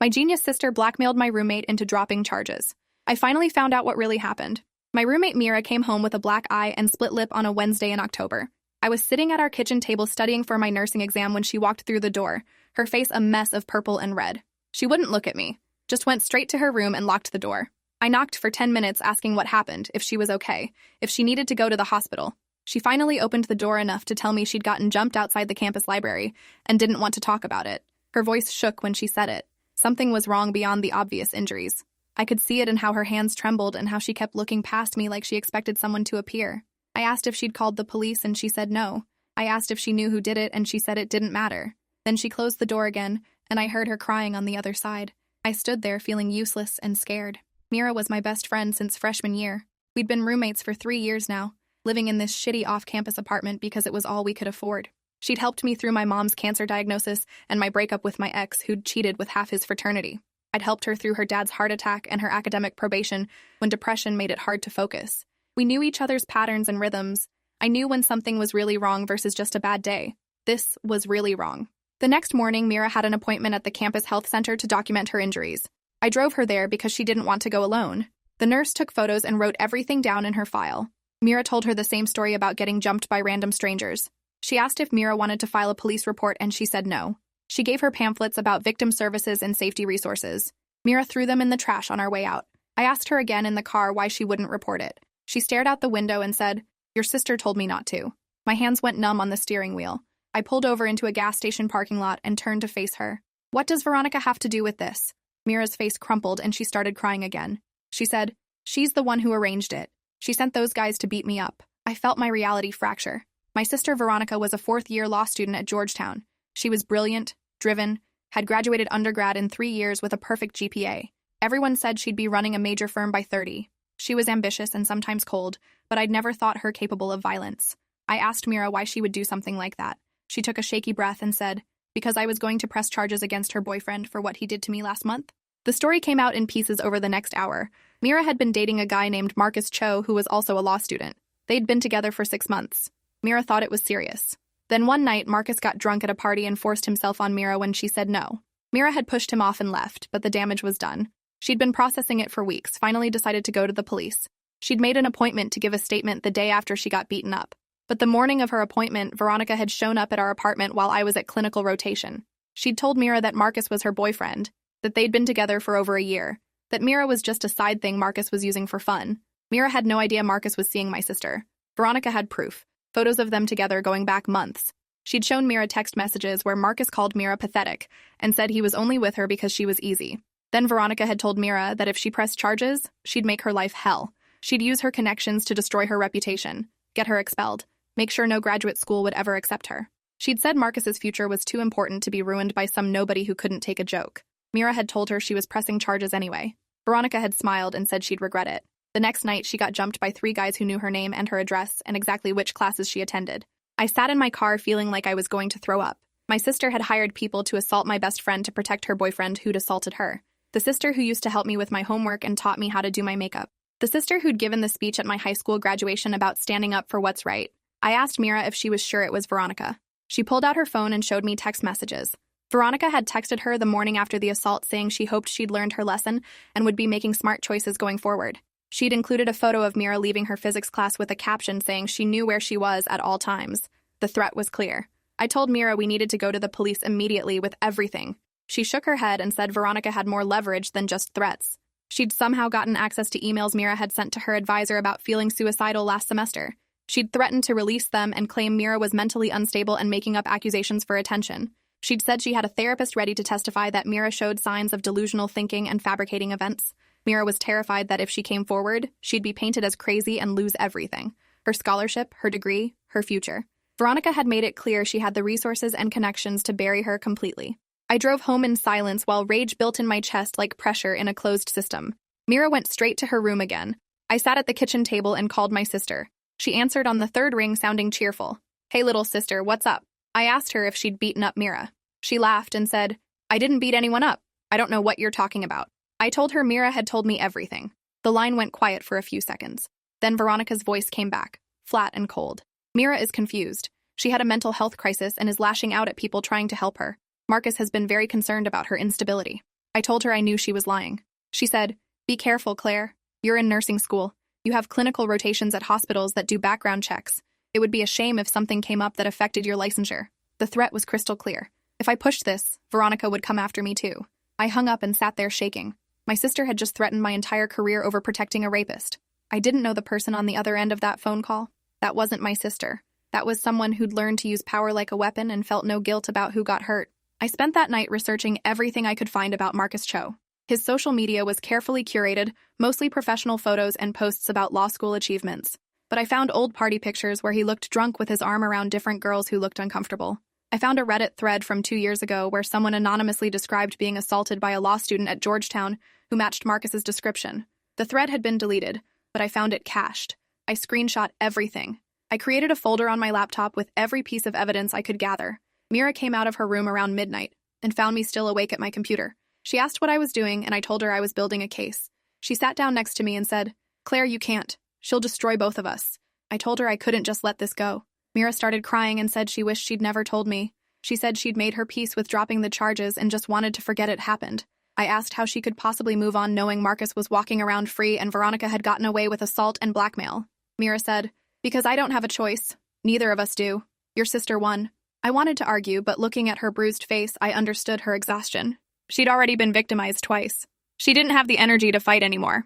My genius sister blackmailed my roommate into dropping charges. I finally found out what really happened. My roommate Mira came home with a black eye and split lip on a Wednesday in October. I was sitting at our kitchen table studying for my nursing exam when she walked through the door, her face a mess of purple and red. She wouldn't look at me, just went straight to her room and locked the door. I knocked for 10 minutes asking what happened, if she was okay, if she needed to go to the hospital. She finally opened the door enough to tell me she'd gotten jumped outside the campus library and didn't want to talk about it. Her voice shook when she said it. Something was wrong beyond the obvious injuries. I could see it in how her hands trembled and how she kept looking past me like she expected someone to appear. I asked if she'd called the police and she said no. I asked if she knew who did it and she said it didn't matter. Then she closed the door again and I heard her crying on the other side. I stood there feeling useless and scared. Mira was my best friend since freshman year. We'd been roommates for 3 years now, living in this shitty off-campus apartment because it was all we could afford. She'd helped me through my mom's cancer diagnosis and my breakup with my ex who'd cheated with half his fraternity. I'd helped her through her dad's heart attack and her academic probation when depression made it hard to focus. We knew each other's patterns and rhythms. I knew when something was really wrong versus just a bad day. This was really wrong. The next morning, Mira had an appointment at the campus health center to document her injuries. I drove her there because she didn't want to go alone. The nurse took photos and wrote everything down in her file. Mira told her the same story about getting jumped by random strangers. She asked if Mira wanted to file a police report and she said no. She gave her pamphlets about victim services and safety resources. Mira threw them in the trash on our way out. I asked her again in the car why she wouldn't report it. She stared out the window and said, "Your sister told me not to." My hands went numb on the steering wheel. I pulled over into a gas station parking lot and turned to face her. "What does Veronica have to do with this?" Mira's face crumpled and she started crying again. She said, "She's the one who arranged it. She sent those guys to beat me up." I felt my reality fracture. My sister Veronica was a fourth-year law student at Georgetown. She was brilliant, driven, had graduated undergrad in 3 years with a perfect GPA. Everyone said she'd be running a major firm by 30. She was ambitious and sometimes cold, but I'd never thought her capable of violence. I asked Mira why she would do something like that. She took a shaky breath and said, "Because I was going to press charges against her boyfriend for what he did to me last month." The story came out in pieces over the next hour. Mira had been dating a guy named Marcus Cho, who was also a law student. They'd been together for 6 months. Mira thought it was serious. Then one night, Marcus got drunk at a party and forced himself on Mira when she said no. Mira had pushed him off and left, but the damage was done. She'd been processing it for weeks, finally decided to go to the police. She'd made an appointment to give a statement the day after she got beaten up. But the morning of her appointment, Veronica had shown up at our apartment while I was at clinical rotation. She'd told Mira that Marcus was her boyfriend, that they'd been together for over a year, that Mira was just a side thing Marcus was using for fun. Mira had no idea Marcus was seeing my sister. Veronica had proof, photos of them together going back months. She'd shown Mira text messages where Marcus called Mira pathetic and said he was only with her because she was easy. Then Veronica had told Mira that if she pressed charges, she'd make her life hell. She'd use her connections to destroy her reputation, get her expelled, make sure no graduate school would ever accept her. She'd said Marcus's future was too important to be ruined by some nobody who couldn't take a joke. Mira had told her she was pressing charges anyway. Veronica had smiled and said she'd regret it. The next night, she got jumped by 3 guys who knew her name and her address and exactly which classes she attended. I sat in my car feeling like I was going to throw up. My sister had hired people to assault my best friend to protect her boyfriend who'd assaulted her. The sister who used to help me with my homework and taught me how to do my makeup. The sister who'd given the speech at my high school graduation about standing up for what's right. I asked Mira if she was sure it was Veronica. She pulled out her phone and showed me text messages. Veronica had texted her the morning after the assault saying she hoped she'd learned her lesson and would be making smart choices going forward. She'd included a photo of Mira leaving her physics class with a caption saying she knew where she was at all times. The threat was clear. I told Mira we needed to go to the police immediately with everything. She shook her head and said Veronica had more leverage than just threats. She'd somehow gotten access to emails Mira had sent to her advisor about feeling suicidal last semester. She'd threatened to release them and claim Mira was mentally unstable and making up accusations for attention. She'd said she had a therapist ready to testify that Mira showed signs of delusional thinking and fabricating events. Mira was terrified that if she came forward, she'd be painted as crazy and lose everything. Her scholarship, her degree, her future. Veronica had made it clear she had the resources and connections to bury her completely. I drove home in silence while rage built in my chest like pressure in a closed system. Mira went straight to her room again. I sat at the kitchen table and called my sister. She answered on the 3rd ring sounding cheerful. "Hey little sister, what's up?" I asked her if she'd beaten up Mira. She laughed and said, "I didn't beat anyone up. I don't know what you're talking about." I told her Mira had told me everything. The line went quiet for a few seconds. Then Veronica's voice came back, flat and cold. "Mira is confused. She had a mental health crisis and is lashing out at people trying to help her. Marcus has been very concerned about her instability." I told her I knew she was lying. She said, "Be careful, Claire. You're in nursing school. You have clinical rotations at hospitals that do background checks. It would be a shame if something came up that affected your licensure." The threat was crystal clear. If I pushed this, Veronica would come after me too. I hung up and sat there shaking. My sister had just threatened my entire career over protecting a rapist. I didn't know the person on the other end of that phone call. That wasn't my sister. That was someone who'd learned to use power like a weapon and felt no guilt about who got hurt. I spent that night researching everything I could find about Marcus Cho. His social media was carefully curated, mostly professional photos and posts about law school achievements. But I found old party pictures where he looked drunk with his arm around different girls who looked uncomfortable. I found a Reddit thread from 2 years ago where someone anonymously described being assaulted by a law student at Georgetown who matched Marcus's description. The thread had been deleted, but I found it cached. I screenshot everything. I created a folder on my laptop with every piece of evidence I could gather. Mira came out of her room around midnight and found me still awake at my computer. She asked what I was doing, and I told her I was building a case. She sat down next to me and said, "Claire, you can't. She'll destroy both of us." I told her I couldn't just let this go. Mira started crying and said she wished she'd never told me. She said she'd made her peace with dropping the charges and just wanted to forget it happened. I asked how she could possibly move on knowing Marcus was walking around free and Veronica had gotten away with assault and blackmail. Mira said, "Because I don't have a choice. Neither of us do. Your sister won." I wanted to argue, but looking at her bruised face, I understood her exhaustion. She'd already been victimized twice. She didn't have the energy to fight anymore.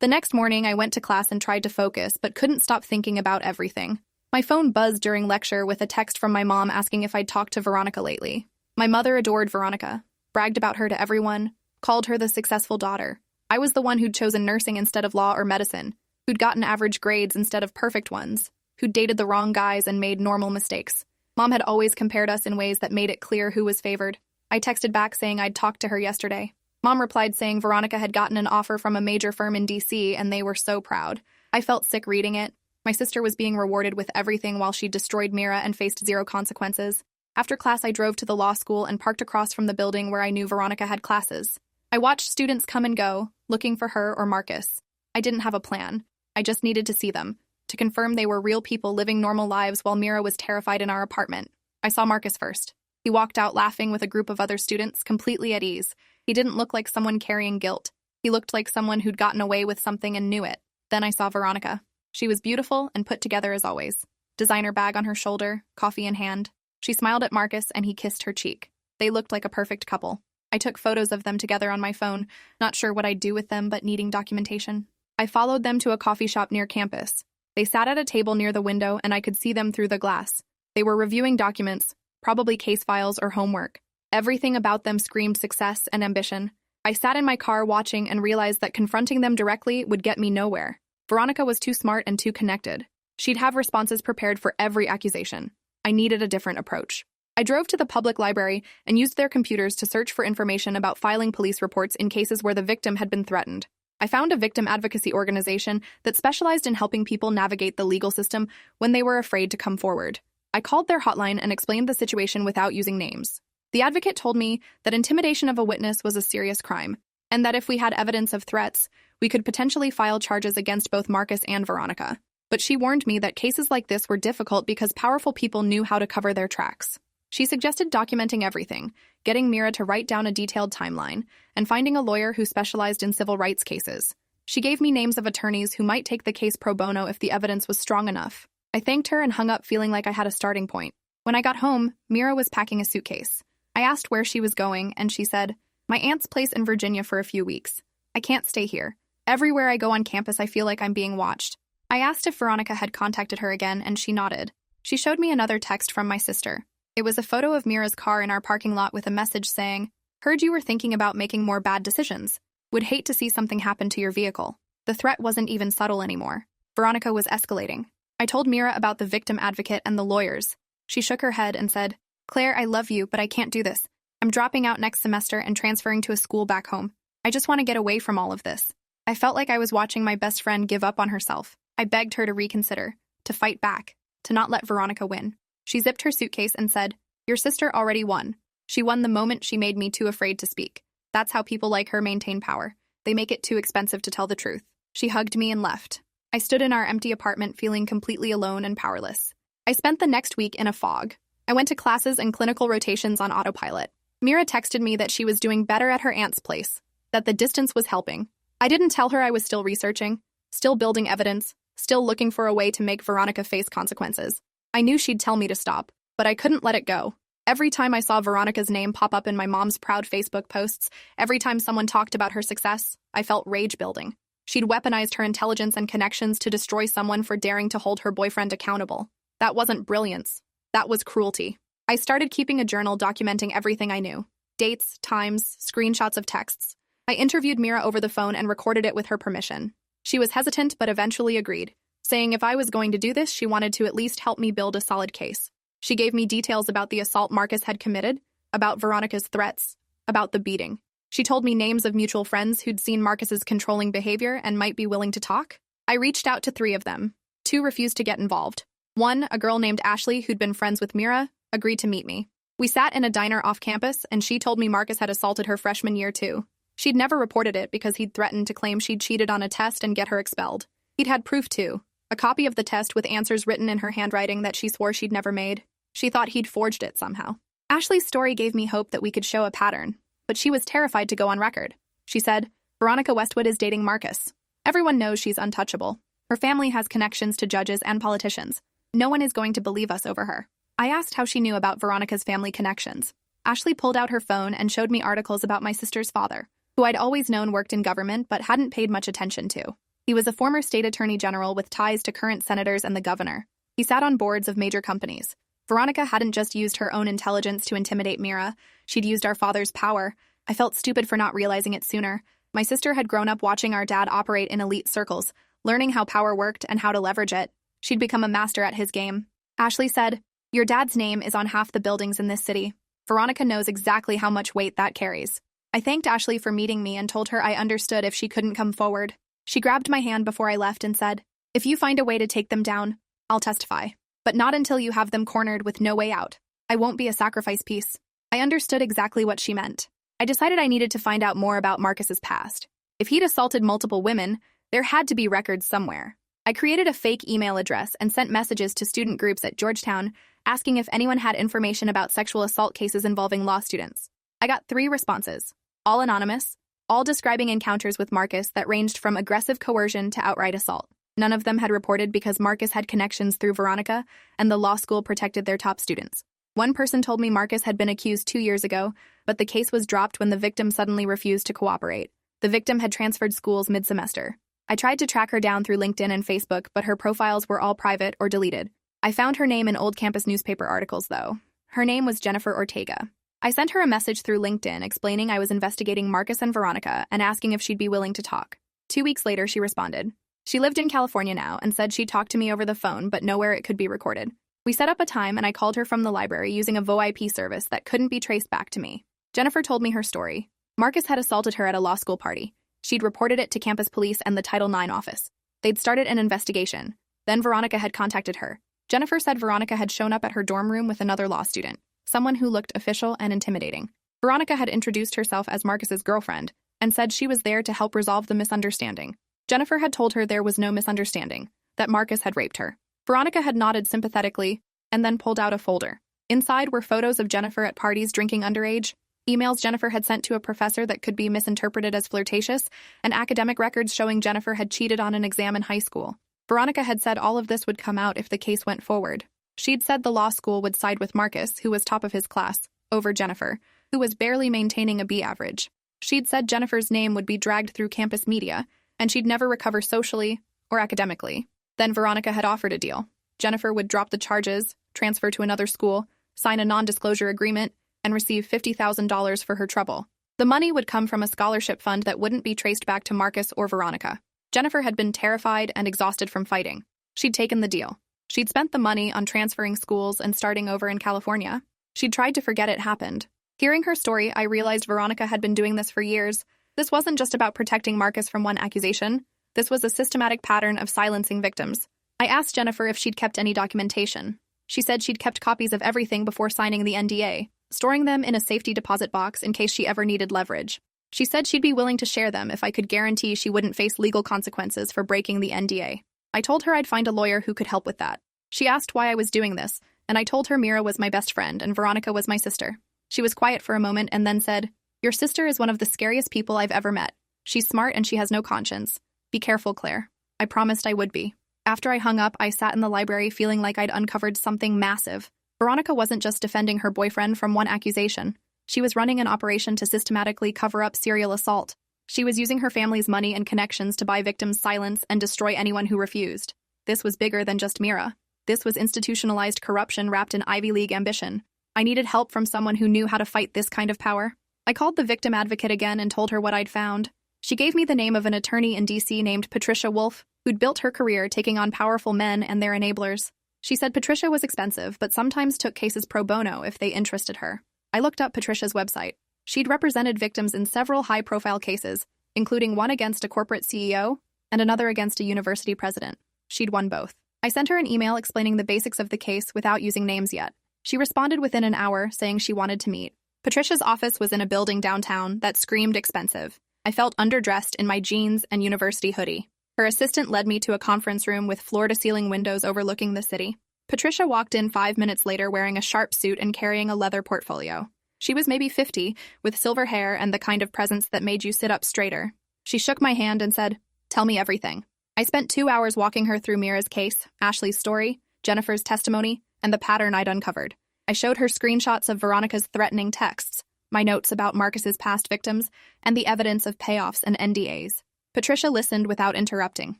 The next morning, I went to class and tried to focus, but couldn't stop thinking about everything. My phone buzzed during lecture with a text from my mom asking if I'd talked to Veronica lately. My mother adored Veronica, bragged about her to everyone, called her the successful daughter. I was the one who'd chosen nursing instead of law or medicine, who'd gotten average grades instead of perfect ones, who'd dated the wrong guys and made normal mistakes. Mom had always compared us in ways that made it clear who was favored. I texted back saying I'd talked to her yesterday. Mom replied saying Veronica had gotten an offer from a major firm in DC and they were so proud. I felt sick reading it. My sister was being rewarded with everything while she destroyed Mira and faced zero consequences. After class, I drove to the law school and parked across from the building where I knew Veronica had classes. I watched students come and go, looking for her or Marcus. I didn't have a plan. I just needed to see them, to confirm they were real people living normal lives while Mira was terrified in our apartment. I saw Marcus first. He walked out laughing with a group of other students, completely at ease. He didn't look like someone carrying guilt. He looked like someone who'd gotten away with something and knew it. Then I saw Veronica. She was beautiful and put together as always. Designer bag on her shoulder, coffee in hand. She smiled at Marcus and he kissed her cheek. They looked like a perfect couple. I took photos of them together on my phone, not sure what I'd do with them but needing documentation. I followed them to a coffee shop near campus. They sat at a table near the window and I could see them through the glass. They were reviewing documents, probably case files or homework. Everything about them screamed success and ambition. I sat in my car watching and realized that confronting them directly would get me nowhere. Veronica was too smart and too connected. She'd have responses prepared for every accusation. I needed a different approach. I drove to the public library and used their computers to search for information about filing police reports in cases where the victim had been threatened. I found a victim advocacy organization that specialized in helping people navigate the legal system when they were afraid to come forward. I called their hotline and explained the situation without using names. The advocate told me that intimidation of a witness was a serious crime, and that if we had evidence of threats, we could potentially file charges against both Marcus and Veronica. But she warned me that cases like this were difficult because powerful people knew how to cover their tracks. She suggested documenting everything, getting Mira to write down a detailed timeline, and finding a lawyer who specialized in civil rights cases. She gave me names of attorneys who might take the case pro bono if the evidence was strong enough. I thanked her and hung up feeling like I had a starting point. When I got home, Mira was packing a suitcase. I asked where she was going, and she said, "My aunt's place in Virginia for a few weeks. I can't stay here. Everywhere I go on campus, I feel like I'm being watched." I asked if Veronica had contacted her again, and she nodded. She showed me another text from my sister. It was a photo of Mira's car in our parking lot with a message saying, "Heard you were thinking about making more bad decisions. Would hate to see something happen to your vehicle." The threat wasn't even subtle anymore. Veronica was escalating. I told Mira about the victim advocate and the lawyers. She shook her head and said, "Claire, I love you, but I can't do this. I'm dropping out next semester and transferring to a school back home. I just want to get away from all of this." I felt like I was watching my best friend give up on herself. I begged her to reconsider, to fight back, to not let Veronica win. She zipped her suitcase and said, "Your sister already won. She won the moment she made me too afraid to speak. That's how people like her maintain power. They make it too expensive to tell the truth." She hugged me and left. I stood in our empty apartment feeling completely alone and powerless. I spent the next week in a fog. I went to classes and clinical rotations on autopilot. Mira texted me that she was doing better at her aunt's place, that the distance was helping. I didn't tell her I was still researching, still building evidence, still looking for a way to make Veronica face consequences. I knew she'd tell me to stop, but I couldn't let it go. Every time I saw Veronica's name pop up in my mom's proud Facebook posts, every time someone talked about her success, I felt rage building. She'd weaponized her intelligence and connections to destroy someone for daring to hold her boyfriend accountable. That wasn't brilliance. That was cruelty. I started keeping a journal documenting everything I knew. Dates, times, screenshots of texts. I interviewed Mira over the phone and recorded it with her permission. She was hesitant but eventually agreed, saying if I was going to do this, she wanted to at least help me build a solid case. She gave me details about the assault Marcus had committed, about Veronica's threats, about the beating. She told me names of mutual friends who'd seen Marcus's controlling behavior and might be willing to talk. I reached out to 3 of them. 2 refused to get involved. 1, a girl named Ashley who'd been friends with Mira, agreed to meet me. We sat in a diner off campus, and she told me Marcus had assaulted her freshman year too. She'd never reported it because he'd threatened to claim she'd cheated on a test and get her expelled. He'd had proof too, a copy of the test with answers written in her handwriting that she swore she'd never made. She thought he'd forged it somehow. Ashley's story gave me hope that we could show a pattern, but she was terrified to go on record. She said, Veronica Westwood is dating Marcus. Everyone knows she's untouchable. Her family has connections to judges and politicians. No one is going to believe us over her. I asked how she knew about Veronica's family connections. Ashley pulled out her phone and showed me articles about my sister's father, who I'd always known worked in government but hadn't paid much attention to. He was a former state attorney general with ties to current senators and the governor. He sat on boards of major companies. Veronica hadn't just used her own intelligence to intimidate Mira. She'd used our father's power. I felt stupid for not realizing it sooner. My sister had grown up watching our dad operate in elite circles, learning how power worked and how to leverage it. She'd become a master at his game. Ashley said, Your dad's name is on half the buildings in this city. Veronica knows exactly how much weight that carries. I thanked Ashley for meeting me and told her I understood if she couldn't come forward. She grabbed my hand before I left and said, If you find a way to take them down, I'll testify. But not until you have them cornered with no way out. I won't be a sacrifice piece. I understood exactly what she meant. I decided I needed to find out more about Marcus's past. If he'd assaulted multiple women, there had to be records somewhere. I created a fake email address and sent messages to student groups at Georgetown asking if anyone had information about sexual assault cases involving law students. I got 3 responses, all anonymous, all describing encounters with Marcus that ranged from aggressive coercion to outright assault. None of them had reported because Marcus had connections through Veronica, and the law school protected their top students. One person told me Marcus had been accused 2 years ago, but the case was dropped when the victim suddenly refused to cooperate. The victim had transferred schools mid-semester. I tried to track her down through LinkedIn and Facebook, but her profiles were all private or deleted. I found her name in old campus newspaper articles, though. Her name was Jennifer Ortega. I sent her a message through LinkedIn explaining I was investigating Marcus and Veronica and asking if she'd be willing to talk. 2 weeks later, she responded. She lived in California now and said she'd talk to me over the phone, but nowhere it could be recorded. We set up a time and I called her from the library using a VoIP service that couldn't be traced back to me. Jennifer told me her story. Marcus had assaulted her at a law school party. She'd reported it to campus police and the Title IX office. They'd started an investigation. Then Veronica had contacted her. Jennifer said Veronica had shown up at her dorm room with another law student, someone who looked official and intimidating. Veronica had introduced herself as Marcus's girlfriend and said she was there to help resolve the misunderstanding. Jennifer had told her there was no misunderstanding, that Marcus had raped her. Veronica had nodded sympathetically and then pulled out a folder. Inside were photos of Jennifer at parties drinking underage, emails Jennifer had sent to a professor that could be misinterpreted as flirtatious, and academic records showing Jennifer had cheated on an exam in high school. Veronica had said all of this would come out if the case went forward. She'd said the law school would side with Marcus, who was top of his class, over Jennifer, who was barely maintaining a B average. She'd said Jennifer's name would be dragged through campus media, and she'd never recover socially or academically. Then Veronica had offered a deal. Jennifer would drop the charges, transfer to another school, sign a non-disclosure agreement, and receive $50,000 for her trouble. The money would come from a scholarship fund that wouldn't be traced back to Marcus or Veronica. Jennifer had been terrified and exhausted from fighting. She'd taken the deal. She'd spent the money on transferring schools and starting over in California. She'd tried to forget it happened. Hearing her story, I realized Veronica had been doing this for years. This wasn't just about protecting Marcus from one accusation. This was a systematic pattern of silencing victims. I asked Jennifer if she'd kept any documentation. She said she'd kept copies of everything before signing the NDA, storing them in a safety deposit box in case she ever needed leverage. She said she'd be willing to share them if I could guarantee she wouldn't face legal consequences for breaking the NDA. I told her I'd find a lawyer who could help with that. She asked why I was doing this, and I told her Mira was my best friend and Veronica was my sister. She was quiet for a moment and then said, "Your sister is one of the scariest people I've ever met. She's smart and she has no conscience. Be careful, Claire." I promised I would be. After I hung up, I sat in the library feeling like I'd uncovered something massive. Veronica wasn't just defending her boyfriend from one accusation. She was running an operation to systematically cover up serial assault. She was using her family's money and connections to buy victims' silence and destroy anyone who refused. This was bigger than just Mira. This was institutionalized corruption wrapped in Ivy League ambition. I needed help from someone who knew how to fight this kind of power. I called the victim advocate again and told her what I'd found. She gave me the name of an attorney in D.C. named Patricia Wolfe, who'd built her career taking on powerful men and their enablers. She said Patricia was expensive, but sometimes took cases pro bono if they interested her. I looked up Patricia's website. She'd represented victims in several high-profile cases, including one against a corporate CEO and another against a university president. She'd won both. I sent her an email explaining the basics of the case without using names yet. She responded within an hour, saying she wanted to meet. Patricia's office was in a building downtown that screamed expensive. I felt underdressed in my jeans and university hoodie. Her assistant led me to a conference room with floor-to-ceiling windows overlooking the city. Patricia walked in 5 minutes later wearing a sharp suit and carrying a leather portfolio. She was maybe 50, with silver hair and the kind of presence that made you sit up straighter. She shook my hand and said, "Tell me everything." I spent 2 hours walking her through Mira's case, Ashley's story, Jennifer's testimony, and the pattern I'd uncovered. I showed her screenshots of Veronica's threatening texts, my notes about Marcus's past victims, and the evidence of payoffs and NDAs. Patricia listened without interrupting,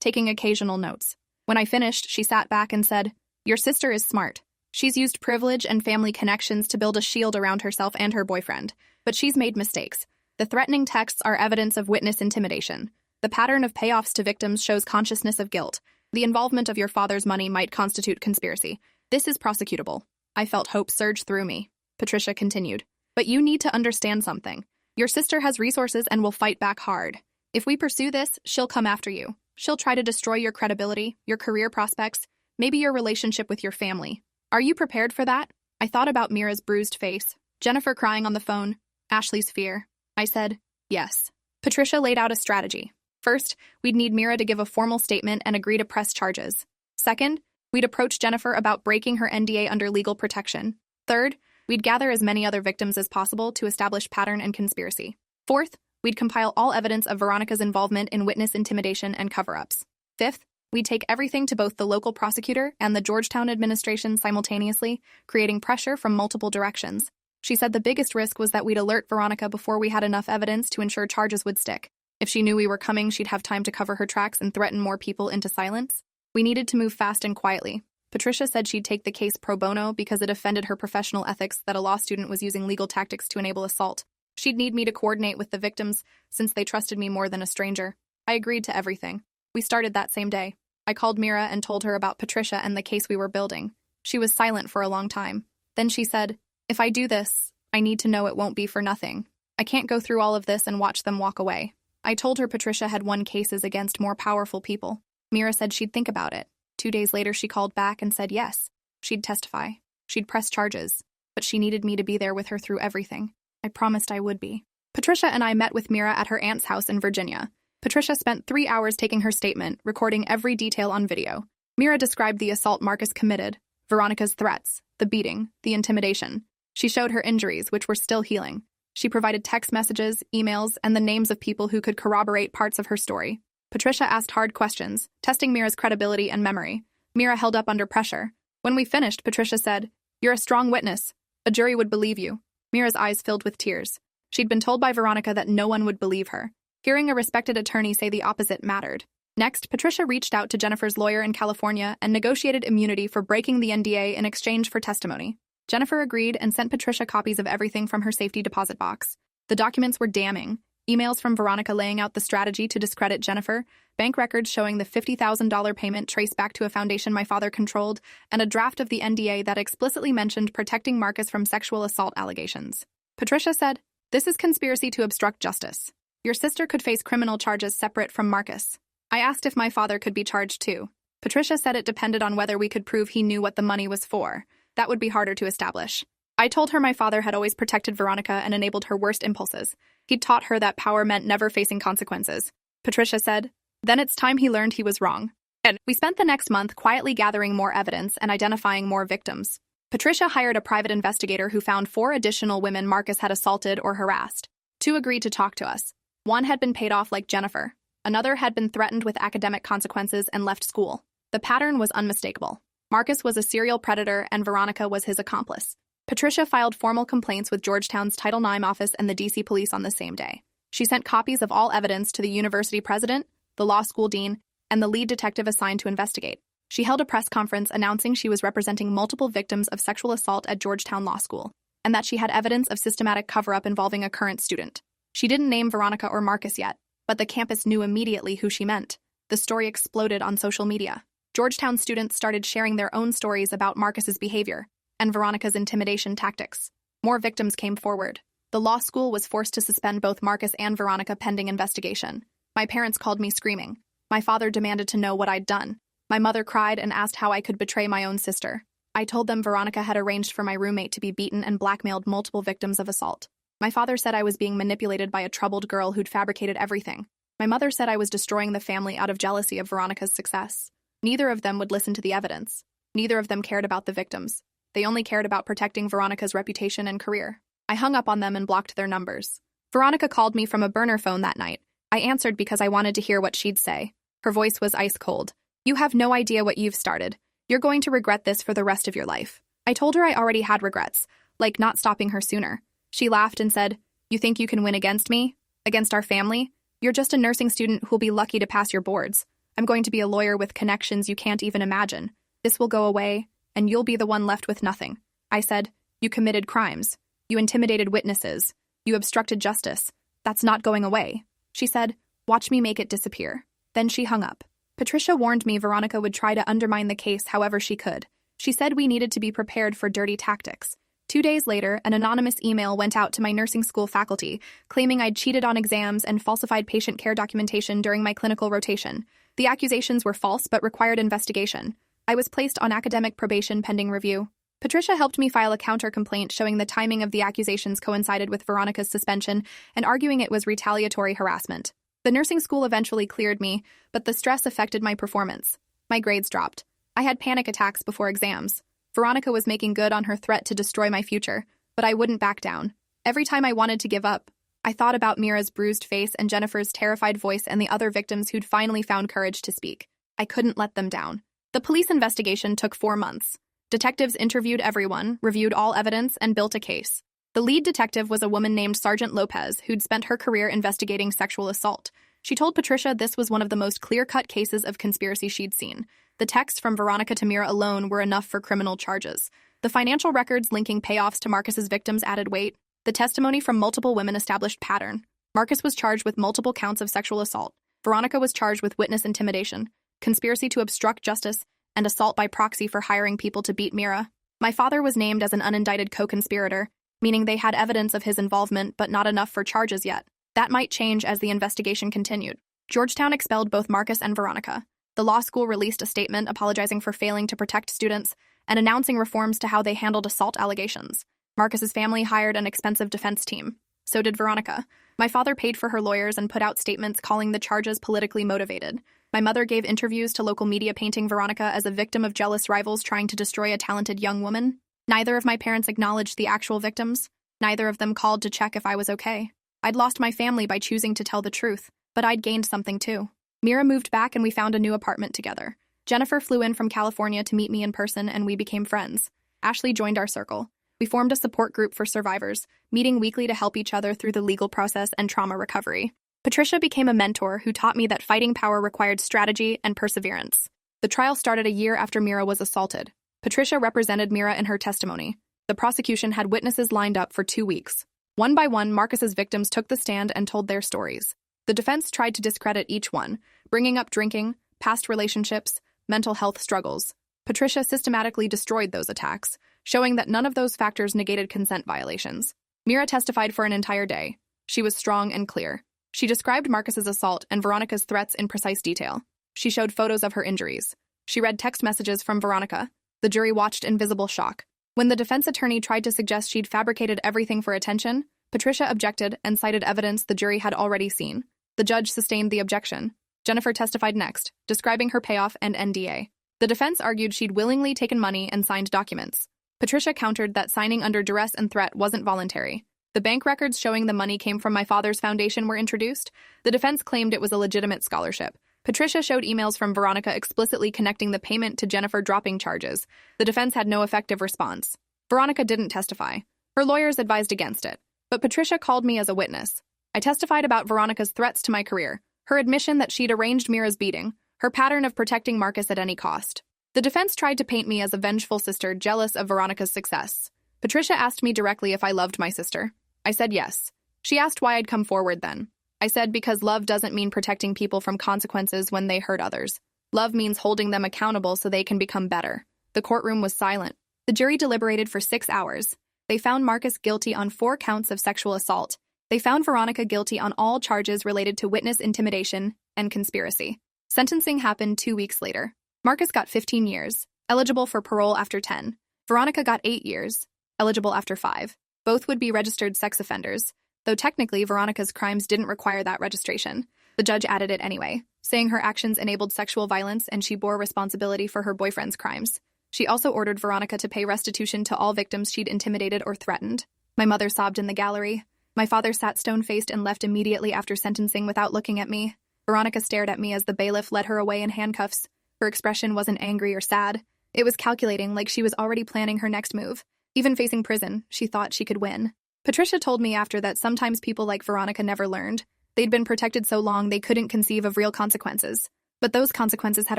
taking occasional notes. When I finished, she sat back and said, "Your sister is smart. She's used privilege and family connections to build a shield around herself and her boyfriend, but she's made mistakes. The threatening texts are evidence of witness intimidation. The pattern of payoffs to victims shows consciousness of guilt. The involvement of your father's money might constitute conspiracy. This is prosecutable." I felt hope surge through me. Patricia continued, "But you need to understand something. Your sister has resources and will fight back hard. If we pursue this, she'll come after you. She'll try to destroy your credibility, your career prospects, maybe your relationship with your family. Are you prepared for that?" I thought about Mira's bruised face, Jennifer crying on the phone, Ashley's fear. I said, "Yes." Patricia laid out a strategy. First, we'd need Mira to give a formal statement and agree to press charges. Second, we'd approach Jennifer about breaking her NDA under legal protection. Third, we'd gather as many other victims as possible to establish pattern and conspiracy. Fourth, we'd compile all evidence of Veronica's involvement in witness intimidation and cover-ups. Fifth, we'd take everything to both the local prosecutor and the Georgetown administration simultaneously, creating pressure from multiple directions. She said the biggest risk was that we'd alert Veronica before we had enough evidence to ensure charges would stick. If she knew we were coming, she'd have time to cover her tracks and threaten more people into silence. We needed to move fast and quietly. Patricia said she'd take the case pro bono because it offended her professional ethics that a law student was using legal tactics to enable assault. She'd need me to coordinate with the victims since they trusted me more than a stranger. I agreed to everything. We started that same day. I called Mira and told her about Patricia and the case we were building. She was silent for a long time. Then she said, "If I do this, I need to know it won't be for nothing. I can't go through all of this and watch them walk away." I told her Patricia had won cases against more powerful people. Mira said she'd think about it. 2 days later, she called back and said yes. She'd testify. She'd press charges. But she needed me to be there with her through everything. I promised I would be. Patricia and I met with Mira at her aunt's house in Virginia. Patricia spent 3 hours taking her statement, recording every detail on video. Mira described the assault Marcus committed, Veronica's threats, the beating, the intimidation. She showed her injuries, which were still healing. She provided text messages, emails, and the names of people who could corroborate parts of her story. Patricia asked hard questions, testing Mira's credibility and memory. Mira held up under pressure. When we finished, Patricia said, "You're a strong witness. A jury would believe you." Mira's eyes filled with tears. She'd been told by Veronica that no one would believe her. Hearing a respected attorney say the opposite mattered. Next, Patricia reached out to Jennifer's lawyer in California and negotiated immunity for breaking the NDA in exchange for testimony. Jennifer agreed and sent Patricia copies of everything from her safety deposit box. The documents were damning. Emails from Veronica laying out the strategy to discredit Jennifer, bank records showing the $50,000 payment traced back to a foundation my father controlled, and a draft of the NDA that explicitly mentioned protecting Marcus from sexual assault allegations. Patricia said, "This is conspiracy to obstruct justice. Your sister could face criminal charges separate from Marcus." I asked if my father could be charged too. Patricia said it depended on whether we could prove he knew what the money was for. That would be harder to establish. I told her my father had always protected Veronica and enabled her worst impulses. He'd taught her that power meant never facing consequences. Patricia said, "Then it's time he learned he was wrong." And we spent the next month quietly gathering more evidence and identifying more victims. Patricia hired a private investigator who found 4 additional women Marcus had assaulted or harassed. 2 agreed to talk to us. 1 had been paid off like Jennifer. Another had been threatened with academic consequences and left school. The pattern was unmistakable. Marcus was a serial predator and Veronica was his accomplice. Patricia filed formal complaints with Georgetown's Title IX office and the DC police on the same day. She sent copies of all evidence to the university president, the law school dean, and the lead detective assigned to investigate. She held a press conference announcing she was representing multiple victims of sexual assault at Georgetown Law School, and that she had evidence of systematic cover-up involving a current student. She didn't name Veronica or Marcus yet, but the campus knew immediately who she meant. The story exploded on social media. Georgetown students started sharing their own stories about Marcus's behavior and Veronica's intimidation tactics. More victims came forward. The law school was forced to suspend both Marcus and Veronica pending investigation. My parents called me screaming. My father demanded to know what I'd done. My mother cried and asked how I could betray my own sister. I told them Veronica had arranged for my roommate to be beaten and blackmailed multiple victims of assault. My father said I was being manipulated by a troubled girl who'd fabricated everything. My mother said I was destroying the family out of jealousy of Veronica's success. Neither of them would listen to the evidence. Neither of them cared about the victims. They only cared about protecting Veronica's reputation and career. I hung up on them and blocked their numbers. Veronica called me from a burner phone that night. I answered because I wanted to hear what she'd say. Her voice was ice cold. "You have no idea what you've started. You're going to regret this for the rest of your life." I told her I already had regrets, like not stopping her sooner. She laughed and said, "You think you can win against me? Against our family? You're just a nursing student who'll be lucky to pass your boards. I'm going to be a lawyer with connections you can't even imagine. This will go away, and you'll be the one left with nothing." I said, "You committed crimes. You intimidated witnesses. You obstructed justice. That's not going away." She said, "Watch me make it disappear." Then she hung up. Patricia warned me Veronica would try to undermine the case however she could. She said we needed to be prepared for dirty tactics. 2 days later, an anonymous email went out to my nursing school faculty, claiming I'd cheated on exams and falsified patient care documentation during my clinical rotation. The accusations were false but required investigation. I was placed on academic probation pending review. Patricia helped me file a counter-complaint showing the timing of the accusations coincided with Veronica's suspension and arguing it was retaliatory harassment. The nursing school eventually cleared me, but the stress affected my performance. My grades dropped. I had panic attacks before exams. Veronica was making good on her threat to destroy my future, but I wouldn't back down. Every time I wanted to give up, I thought about Mira's bruised face and Jennifer's terrified voice and the other victims who'd finally found courage to speak. I couldn't let them down. The police investigation took 4 months. Detectives interviewed everyone, reviewed all evidence, and built a case. The lead detective was a woman named Sergeant Lopez, who'd spent her career investigating sexual assault. She told Patricia this was one of the most clear-cut cases of conspiracy she'd seen. The texts from Veronica to Mira alone were enough for criminal charges. The financial records linking payoffs to Marcus's victims added weight. The testimony from multiple women established pattern. Marcus was charged with multiple counts of sexual assault. Veronica was charged with witness intimidation, conspiracy to obstruct justice, and assault by proxy for hiring people to beat Mira. My father was named as an unindicted co-conspirator, meaning they had evidence of his involvement but not enough for charges yet. That might change as the investigation continued. Georgetown expelled both Marcus and Veronica. The law school released a statement apologizing for failing to protect students and announcing reforms to how they handled assault allegations. Marcus's family hired an expensive defense team. So did Veronica. My father paid for her lawyers and put out statements calling the charges politically motivated. My mother gave interviews to local media painting Veronica as a victim of jealous rivals trying to destroy a talented young woman. Neither of my parents acknowledged the actual victims. Neither of them called to check if I was okay. I'd lost my family by choosing to tell the truth, but I'd gained something too. Mira moved back and we found a new apartment together. Jennifer flew in from California to meet me in person and we became friends. Ashley joined our circle. We formed a support group for survivors, meeting weekly to help each other through the legal process and trauma recovery. Patricia became a mentor who taught me that fighting power required strategy and perseverance. The trial started a year after Mira was assaulted. Patricia represented Mira in her testimony. The prosecution had witnesses lined up for 2 weeks. One by one, Marcus's victims took the stand and told their stories. The defense tried to discredit each one, bringing up drinking, past relationships, mental health struggles. Patricia systematically destroyed those attacks, showing that none of those factors negated consent violations. Mira testified for an entire day. She was strong and clear. She described Marcus's assault and Veronica's threats in precise detail. She showed photos of her injuries. She read text messages from Veronica. The jury watched in visible shock. When the defense attorney tried to suggest she'd fabricated everything for attention, Patricia objected and cited evidence the jury had already seen. The judge sustained the objection. Jennifer testified next, describing her payoff and NDA. The defense argued she'd willingly taken money and signed documents. Patricia countered that signing under duress and threat wasn't voluntary. The bank records showing the money came from my father's foundation were introduced. The defense claimed it was a legitimate scholarship. Patricia showed emails from Veronica explicitly connecting the payment to Jennifer dropping charges. The defense had no effective response. Veronica didn't testify. Her lawyers advised against it. But Patricia called me as a witness. I testified about Veronica's threats to my career, her admission that she'd arranged Mira's beating, her pattern of protecting Marcus at any cost. The defense tried to paint me as a vengeful sister jealous of Veronica's success. Patricia asked me directly if I loved my sister. I said yes. She asked why I'd come forward then. I said because love doesn't mean protecting people from consequences when they hurt others. Love means holding them accountable so they can become better. The courtroom was silent. The jury deliberated for 6 hours. They found Marcus guilty on 4 counts of sexual assault. They found Veronica guilty on all charges related to witness intimidation and conspiracy. Sentencing happened 2 weeks later. Marcus got 15 years, eligible for parole after 10. Veronica got 8 years, eligible after 5. Both would be registered sex offenders, though technically Veronica's crimes didn't require that registration. The judge added it anyway, saying her actions enabled sexual violence and she bore responsibility for her boyfriend's crimes. She also ordered Veronica to pay restitution to all victims she'd intimidated or threatened. My mother sobbed in the gallery. My father sat stone-faced and left immediately after sentencing without looking at me. Veronica stared at me as the bailiff led her away in handcuffs. Her expression wasn't angry or sad. It was calculating, like she was already planning her next move. Even facing prison, she thought she could win. Patricia told me after that sometimes people like Veronica never learned. They'd been protected so long they couldn't conceive of real consequences. But those consequences had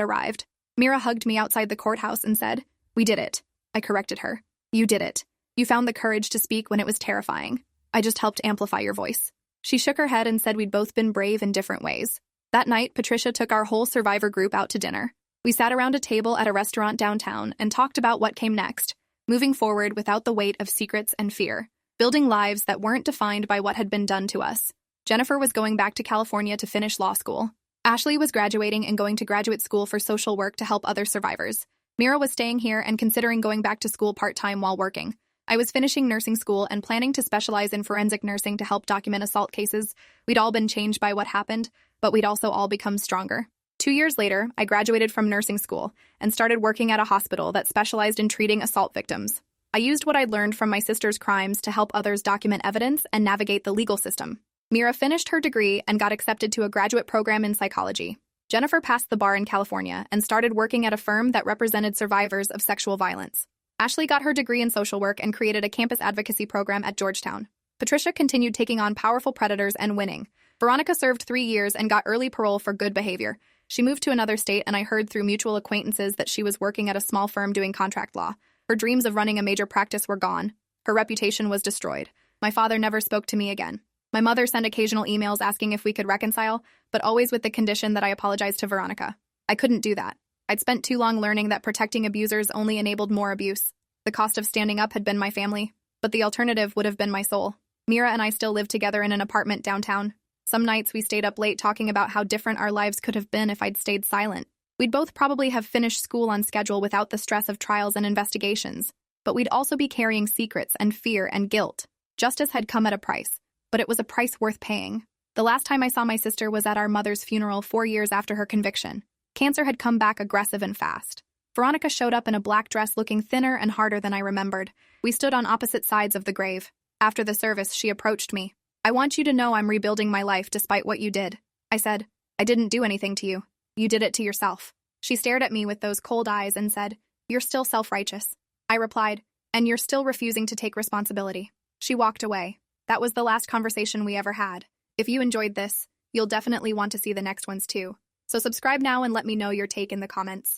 arrived. Mira hugged me outside the courthouse and said, "We did it." I corrected her. "You did it. You found the courage to speak when it was terrifying. I just helped amplify your voice." She shook her head and said we'd both been brave in different ways. That night, Patricia took our whole survivor group out to dinner. We sat around a table at a restaurant downtown and talked about what came next, moving forward without the weight of secrets and fear, building lives that weren't defined by what had been done to us. Jennifer was going back to California to finish law school. Ashley was graduating and going to graduate school for social work to help other survivors. Mira was staying here and considering going back to school part-time while working. I was finishing nursing school and planning to specialize in forensic nursing to help document assault cases. We'd all been changed by what happened, but we'd also all become stronger. 2 years later, I graduated from nursing school and started working at a hospital that specialized in treating assault victims. I used what I'd learned from my sister's crimes to help others document evidence and navigate the legal system. Mira finished her degree and got accepted to a graduate program in psychology. Jennifer passed the bar in California and started working at a firm that represented survivors of sexual violence. Ashley got her degree in social work and created a campus advocacy program at Georgetown. Patricia continued taking on powerful predators and winning. Veronica served 3 years and got early parole for good behavior. She moved to another state, and I heard through mutual acquaintances that she was working at a small firm doing contract law. Her dreams of running a major practice were gone. Her reputation was destroyed. My father never spoke to me again. My mother sent occasional emails asking if we could reconcile, but always with the condition that I apologize to Veronica. I couldn't do that. I'd spent too long learning that protecting abusers only enabled more abuse. The cost of standing up had been my family, but the alternative would have been my soul. Mira and I still lived together in an apartment downtown. Some nights we stayed up late talking about how different our lives could have been if I'd stayed silent. We'd both probably have finished school on schedule without the stress of trials and investigations, but we'd also be carrying secrets and fear and guilt. Justice had come at a price, but it was a price worth paying. The last time I saw my sister was at our mother's funeral 4 years after her conviction. Cancer had come back aggressive and fast. Veronica showed up in a black dress looking thinner and harder than I remembered. We stood on opposite sides of the grave. After the service, she approached me. "I want you to know I'm rebuilding my life despite what you did." I said, "I didn't do anything to you. You did it to yourself." She stared at me with those cold eyes and said, "You're still self-righteous." I replied, "And you're still refusing to take responsibility." She walked away. That was the last conversation we ever had. If you enjoyed this, you'll definitely want to see the next ones too. So subscribe now and let me know your take in the comments.